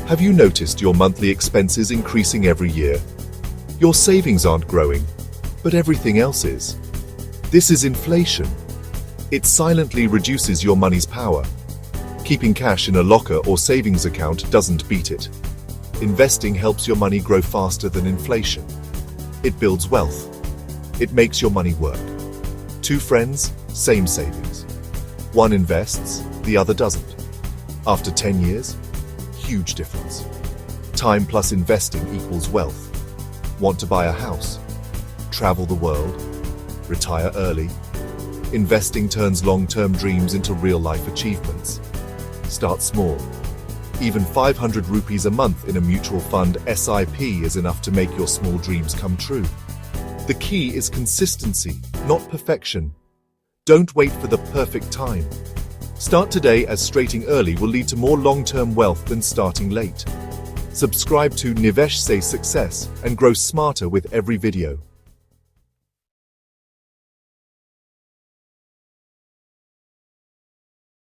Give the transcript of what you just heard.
Have you noticed your monthly expenses increasing every year? Your savings aren't growing, but everything else is. This is inflation. It silently reduces your money's power. Keeping cash in a locker or savings account doesn't beat it. Investing helps your money grow faster than inflation. It builds wealth. It makes your money work. Two friends, same savings. One invests, the other doesn't. After 10 years, huge difference. Time plus investing equals wealth. Want to buy a house? Travel the world? Retire early? Investing turns long-term dreams into real-life achievements. Start small. Even 500 rupees a month in a mutual fund SIP is enough to make your small dreams come true. The key is consistency, not perfection. Don't wait for the perfect time. Start today, as starting early will lead to more long-term wealth than starting late. Subscribe to Nivesh Say Success and grow smarter with every video.